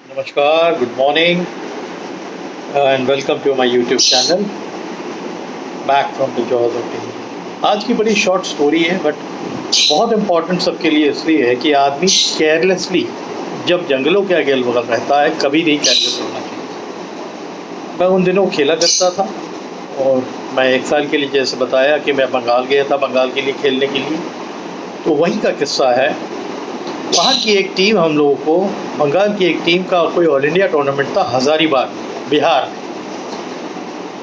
नमस्कार, good morning and welcome to my YouTube channel back from the jaws of team. आज की बड़ी short story है but बहुत इम्पोर्टेंट सबके लिए इसलिए है कि आदमी केयरलेसली जब जंगलों के अगल बगल रहता है कभी नहीं केयरलेस होना चाहिए। मैं उन दिनों खेला करता था और मैं 1 साल के लिए जैसे बताया कि मैं बंगाल गया था बंगाल के लिए खेलने के लिए, तो वहीं का किस्सा है। वहाँ की एक टीम हम लोगों को बंगाल की एक टीम का कोई ऑल इंडिया टूर्नामेंट था हज़ारीबाग बिहार।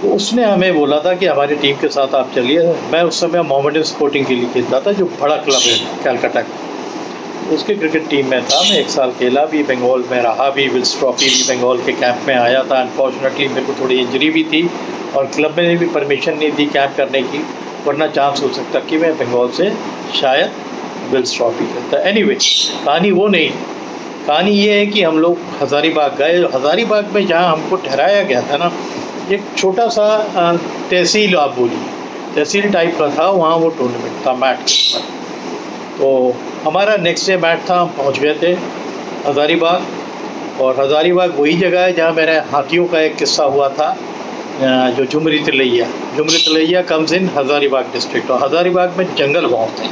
तो उसने हमें बोला था कि हमारी टीम के साथ आप चलिए। मैं उस समय मोहम्मडन स्पोर्टिंग के लिए खेलता था जो बड़ा क्लब है कलकत्ता का। उसके क्रिकेट टीम में था। मैं 1 साल खेला भी, बंगाल में रहा भी, विल्स ट्रॉफी भी बंगाल के कैंप में आया था। अनफॉर्चुनेटली मेरे को थोड़ी इंजरी भी थी और क्लब में भी परमिशन नहीं दी कैंप करने की, वरना चांस हो सकता कि मैं बंगाल से शायद विल्स ट्रॉफी खेलता। एनीवे, कहानी वो नहीं, कहानी ये है कि हम लोग हज़ारीबाग गए। हज़ारीबाग में जहाँ हमको ठहराया गया था ना, एक छोटा सा तहसील आप बोलिए, तहसील टाइप का था। वहाँ वो टूर्नामेंट था मैट के ऊपर। तो हमारा नेक्स्ट डे मैच था। हम पहुँच गए थे हज़ारीबाग, और हज़ारीबाग वही जगह है जहाँ मेरे हाथियों का एक किस्सा हुआ था, जो झुमरी तलैया कम्स इन हज़ारीबाग डिस्ट्रिक्ट। और हज़ारीबाग में जंगल बहुत है।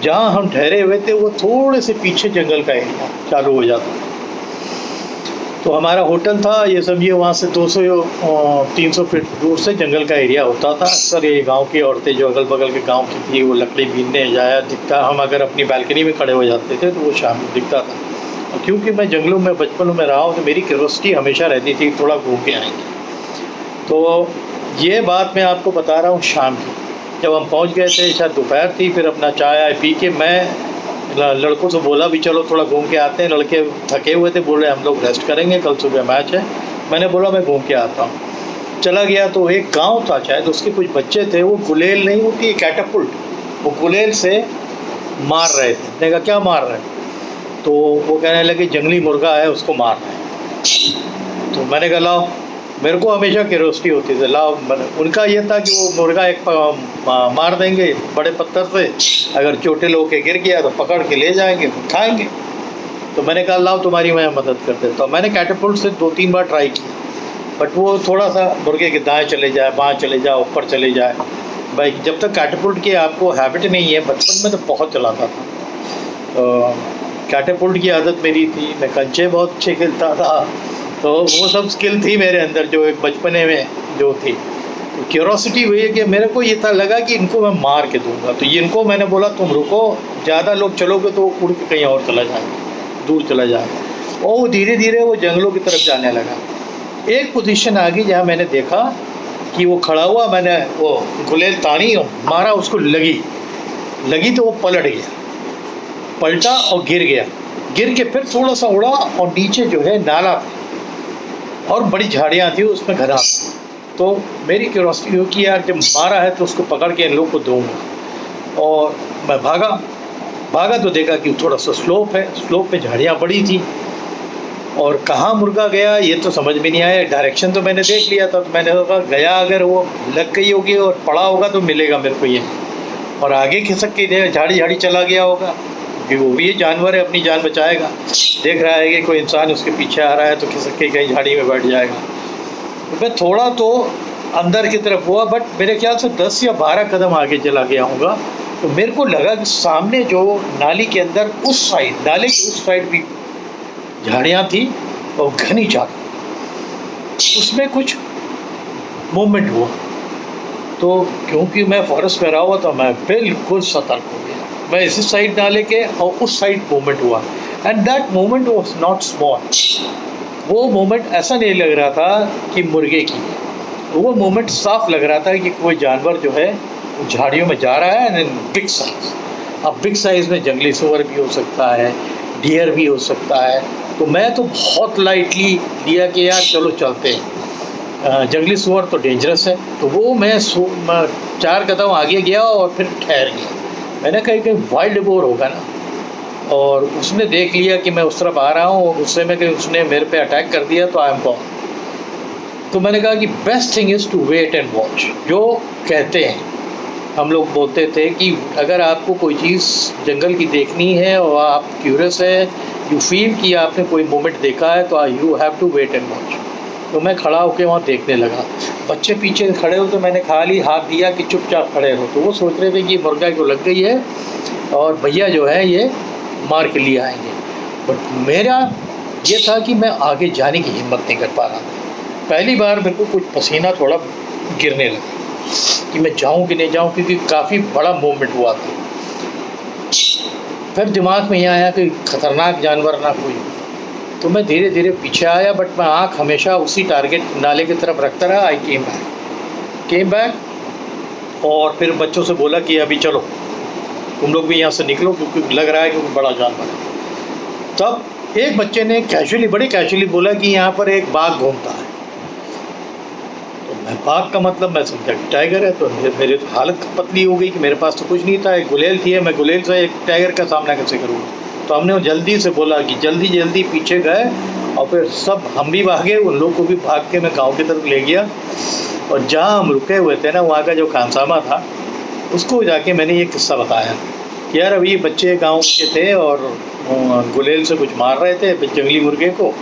जहाँ हम ठहरे हुए थे वो थोड़े से पीछे जंगल का एरिया चालू हो जाता था। तो हमारा होटल था, ये समझिए वहाँ से 200-300 फीट दूर से जंगल का एरिया होता था। अक्सर ये गांव की औरतें जो अगल बगल के गांव की थी वो लकड़ी बीनने जाया दिखता। हम अगर अपनी बालकनी में खड़े हो जाते थे तो वो शाम को दिखता था। और क्योंकि मैं जंगलों में बचपन में रहा हूँ तो मेरी क्यूरियोसिटी हमेशा रहती थी थोड़ा घूम के आएंगे। तो ये बात मैं आपको बता रहा हूँ शाम की, जब हम पहुंच गए थे, शायद दोपहर थी। फिर अपना चाय पी के मैं लड़कों से बोला भी चलो थोड़ा घूम के आते हैं। लड़के थके हुए थे, बोल रहे हम लोग रेस्ट करेंगे, कल सुबह मैच है। मैंने बोला मैं घूम के आता हूँ। चला गया तो एक गांव था, शायद उसके कुछ बच्चे थे, वो गुलेल नहीं होती कैटपुल्ट, वो गुलेल से मार रहे थे। मैंने कहा क्या मार रहे हैं? तो वो कहने लगे जंगली मुर्गा है उसको मार रहे हैं। तो मैंने कहा लाओ, मेरे को हमेशा क्यूरियोसिटी होती थी, लाओ। उनका ये था कि वो मुर्गा एक मार देंगे बड़े पत्थर से, अगर चोटिल होके गिर गया तो पकड़ के ले जाएंगे, उठाएंगे। तो मैंने कहा लाओ तुम्हारी मैं मदद कर देता हूँ। मैंने कैटपुल्ट से 2-3 बार ट्राई किया, बट वो थोड़ा सा मुर्गे के दाएँ चले जाए, बाएँ चले जाए, ऊपर चले जाए। भाई जब तक कैटपुल्ट की आपको हैबिट नहीं है, बचपन में तो बहुत चलाता था। तो कैटपुल्ट की आदत मेरी थी, मैं कंचे बहुत अच्छे खेलता था। तो वो सब स्किल थी मेरे अंदर जो एक बचपने में जो थी। तो क्यूरोसिटी हुई है कि मेरे को ये था लगा कि इनको मैं मार के दूंगा। तो इनको मैंने बोला तुम रुको, ज़्यादा लोग चलोगे तो उड़ के कहीं और चला जाएगा, दूर चला जाएगा। और धीरे धीरे वो जंगलों की तरफ जाने लगा। एक पोजीशन आ गई जहाँ मैंने देखा कि वो खड़ा हुआ। मैंने वो गुलेल तानी मारा, उसको लगी तो वो पलट गया, पलटा और गिर गया। गिर के फिर थोड़ा सा उड़ा और नीचे जो है नाला था और बड़ी झाड़ियाँ थी, उसमें घरा। तो मेरी क्यूरोसिटी हुई कि यार जब मारा है तो उसको पकड़ के इन लोग को दूँगा। और मैं भागा तो देखा कि थोड़ा सा स्लोप है, स्लोप पे झाड़ियाँ बड़ी थी। और कहाँ मुर्गा गया ये तो समझ में नहीं आया। डायरेक्शन तो मैंने देख लिया था, तो मैंने कहा गया अगर वो लग गई होगी और पड़ा होगा तो मिलेगा मेरे को ये, और आगे खिसक के झाड़ी चला गया होगा कि वो भी ये जानवर है, अपनी जान बचाएगा। देख रहा है कि कोई इंसान उसके पीछे आ रहा है तो खिसक के कहीं झाड़ी में बैठ जाएगा। तो मैं थोड़ा तो अंदर की तरफ हुआ, बट मेरे ख्याल से 10 या 12 कदम आगे चला गया होगा। तो मेरे को लगा कि सामने जो नाली के अंदर उस साइड, नाले की उस साइड भी झाड़ियाँ थी और घनी झाड़, उसमें कुछ मूवमेंट हुआ। तो क्योंकि मैं फॉरेस्ट में रहा हुआ था, मैं बिल्कुल सतर्क हो गया। मैं इसी साइड नाले के और उस साइड मूवमेंट हुआ, and that movement was not small. वो मूवमेंट ऐसा नहीं लग रहा था कि मुर्गे की, वो मूवमेंट साफ लग रहा था कि कोई जानवर जो है झाड़ियों में जा रहा है, एंड बिग साइज। अब बिग साइज़ में जंगली सूअर भी हो सकता है, डियर भी हो सकता है। तो मैं तो बहुत लाइटली लिया कि यार चलो चलते हैं, जंगली सूअर तो डेंजरस है। तो वो मैं 4 कदम आगे गया और फिर ठहर गया। मैंने कहा कि वाइल्ड बोर होगा ना, और उसने देख लिया कि मैं उस तरफ आ रहा हूँ और गुस्से में कि उसने मेरे पे अटैक कर दिया तो आई एम गॉन। तो मैंने कहा कि best thing is to wait and watch. जो कहते हैं हम लोग बोलते थे कि अगर आपको कोई चीज़ जंगल की देखनी है और आप क्यूरियस है, यू फील कि आपने कोई मोमेंट देखा है, तो you have to wait and watch. तो मैं खड़ा होकर वहाँ देखने लगा। बच्चे पीछे खड़े हो तो मैंने खाली हाथ दिया कि चुपचाप खड़े हो। तो वो सोच रहे थे कि मुर्गा को लग गई है और भैया जो है ये मार के लिए आएंगे। बट मेरा ये था कि मैं आगे जाने की हिम्मत नहीं कर पा रहा था। पहली बार मेरे को कुछ पसीना थोड़ा गिरने लगा कि मैं जाऊं कि नहीं जाऊं, क्योंकि काफ़ी बड़ा मूवमेंट हुआ था। फिर दिमाग में ये आया कि ख़तरनाक जानवर ना कोई, तो मैं धीरे धीरे पीछे आया। बट मैं आँख हमेशा उसी टारगेट नाले की तरफ रखता रहा। आई केम बैक और फिर बच्चों से बोला कि अभी चलो तुम लोग भी यहाँ से निकलो, क्योंकि लग रहा है कि बड़ा जानवर है। तब एक बच्चे ने बड़े कैजुअली बोला कि यहाँ पर एक बाघ घूमता है। तो मैं बाघ का मतलब मैं समझा कि टाइगर है। तो मेरी तो हालत पतली हो गई कि मेरे पास तो कुछ नहीं था, एक गुलेल थी, मैं गुलेल से एक टाइगर का सामना कैसे करूँगा। तो हमने जल्दी से बोला कि जल्दी पीछे गए और फिर सब हम भी भागे, उन लोग को भी भाग के मैं गाँव की तरफ ले गया। और जहाँ हम रुके हुए थे ना, वहाँ का जो खानसामा था, उसको जाके मैंने ये किस्सा बताया कि यार अभी बच्चे गांव के थे और गुलेल से कुछ मार रहे थे जंगली मुर्गे को।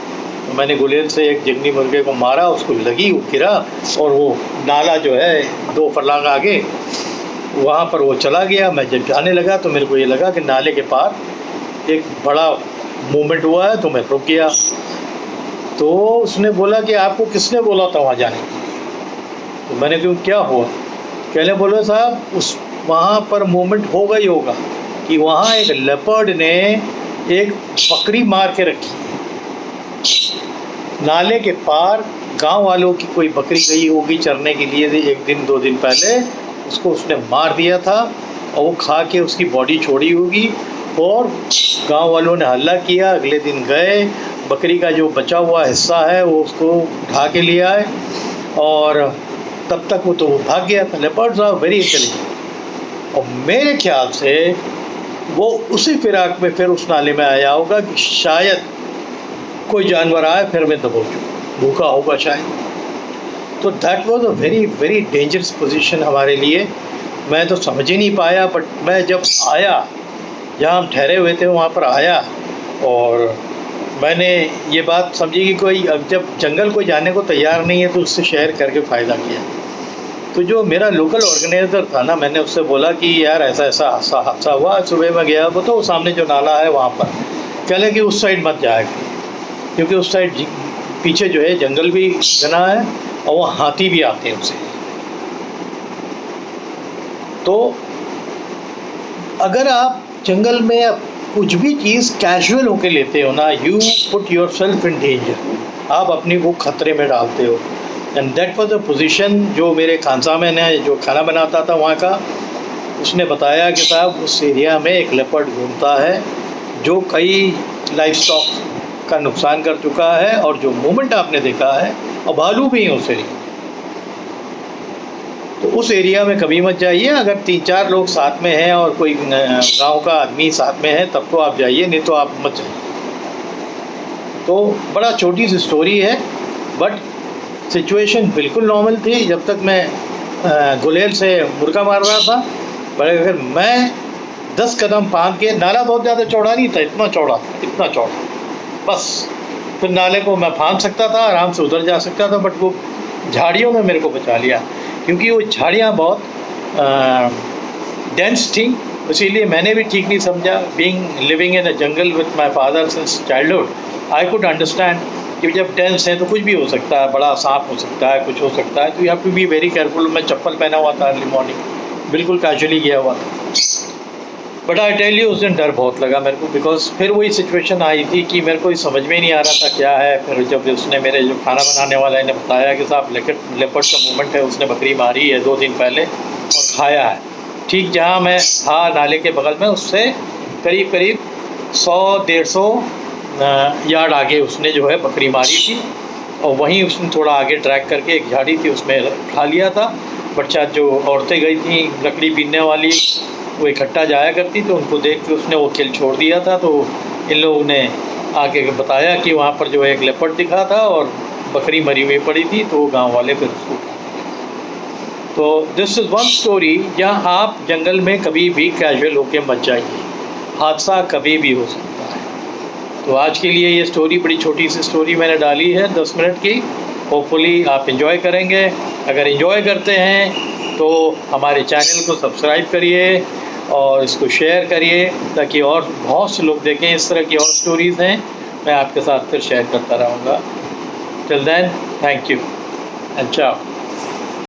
तो मैंने गुलेल से एक जंगली मुर्गे को मारा, उसको लगी, वो गिरा और वो नाला जो है 2 फरलांग आगे वहाँ पर वो चला गया। मैं जब जाने लगा तो मेरे को ये लगा कि नाले के पार एक बड़ा मूवमेंट हुआ है, तो मैं रुक गया। तो उसने बोला कि आपको किसने बोला था वहाँ जाने के लिए? तो मैंने क्यों, क्या हुआ? कहने बोले साहब उस वहाँ पर मूवमेंट होगा ही होगा कि वहाँ एक लेपर्ड ने एक बकरी मार के रखी है नाले के पार। गांव वालों की कोई बकरी गई होगी चरने के लिए 1 दिन 2 दिन पहले, उसको उसने मार दिया था और वो खा के उसकी बॉडी छोड़ी होगी। और गांव वालों ने हल्ला किया, अगले दिन गए, बकरी का जो बचा हुआ हिस्सा है वो उसको उठा के ले आए और तब तक वो तो भाग गया था। Leopards are very intelligent. और मेरे ख्याल से वो उसी फिराक में फिर उस नाले में आया होगा कि शायद कोई जानवर आए, फिर मैं दबोचूँ, भूखा होगा शायद। तो that was a very very dangerous position हमारे लिए। मैं तो समझ ही नहीं पाया। बट मैं जब आया, जहाँ हम ठहरे हुए थे वहाँ पर आया और मैंने ये बात समझी कि कोई जब जंगल कोई जाने को तैयार नहीं है तो उससे शेयर करके फ़ायदा किया। तो जो मेरा लोकल ऑर्गेनाइज़र था ना, मैंने उससे बोला कि यार ऐसा ऐसा हादसा हुआ। सुबह में गया वो तो सामने जो नाला है वहाँ पर, कहले कि उस साइड मत जाएगा, क्योंकि उस साइड पीछे जो है जंगल भी घना है और वहाँ हाथी भी आते हैं उसे। तो अगर आप जंगल में कुछ भी चीज़ कैजुअल होके लेते हो ना, you put your self in danger, आप अपनी को खतरे में डालते हो। And that was the position. जो मेरे खानसामे ने जो खाना बनाता था वहाँ का, उसने बताया कि साहब उस एरिया में एक लेपर्ड घूमता है जो कई लाइफ स्टॉक का नुकसान कर चुका है, और जो मूवमेंट आपने देखा है, और भालू भी हैं उस एरिया। तो उस एरिया में कभी मत जाइए। अगर 3-4 लोग साथ में हैं और कोई गांव का आदमी साथ में है तब तो आप जाइए, नहीं तो आप मत जाइए। तो बड़ा छोटी सी स्टोरी है, बट सिचुएशन बिल्कुल नॉर्मल थी जब तक मैं गुलेल से मुर्गा मार रहा था। पर अगर मैं 10 कदम फांद के, नाला बहुत ज़्यादा चौड़ा नहीं था, इतना चौड़ा बस, फिर नाले को मैं फांद सकता था, आराम से उधर जा सकता था। बट वो झाड़ियों ने मेरे को बचा लिया, क्योंकि वो झाड़ियाँ बहुत डेंस थी, इसीलिए मैंने भी ठीक नहीं समझा। Being living in a jungle with my father since childhood, I could understand कि जब डेंस है तो कुछ भी हो सकता है, बड़ा सांप हो सकता है, कुछ हो सकता है, तो you have to be very careful. मैं चप्पल पहना हुआ था, अर्ली मॉर्निंग, बिल्कुल कैजुअली गया हुआ था। बट आई टेल यू, उस दिन डर बहुत लगा मेरे को, बिकॉज फिर वही सिचुएशन आई थी कि मेरे को समझ में नहीं आ रहा था क्या है। फिर जब उसने, मेरे जो खाना बनाने वाला ने बताया कि साहब लेपर्ड का मूवमेंट है, उसने बकरी मारी है 2 दिन पहले और खाया है। ठीक जहाँ मैं था नाले के बगल में, उससे करीब 100-150 यार्ड आगे उसने जो है बकरी मारी थी, और वहीं उसने थोड़ा आगे ट्रैक करके एक झाड़ी थी उसमें उठा लिया था। बट शायद जो औरतें गई थी लकड़ी बीनने वाली, वो इकट्ठा जाया करती, तो उनको देख के उसने वो खेल छोड़ दिया था। तो इन लोगों ने आके बताया कि वहाँ पर जो है एक लेपर्ड दिखा था और बकरी मरी हुई पड़ी थी, तो गांव वाले फिर उसको तो दिस इज़ वन स्टोरी जहाँ आप जंगल में कभी भी कैजुअल होके मत जाइए, हादसा कभी भी हो सकता है। तो आज के लिए ये स्टोरी, बड़ी छोटी सी स्टोरी मैंने डाली है 10 मिनट की। होपफुली आप इन्जॉय करेंगे। अगर इन्जॉय करते हैं तो हमारे चैनल को सब्सक्राइब करिए और इसको शेयर करिए ताकि और बहुत से लोग देखें। इस तरह की और स्टोरीज़ हैं, मैं आपके साथ फिर शेयर करता रहूँगा। Till then, thank you and चाओ।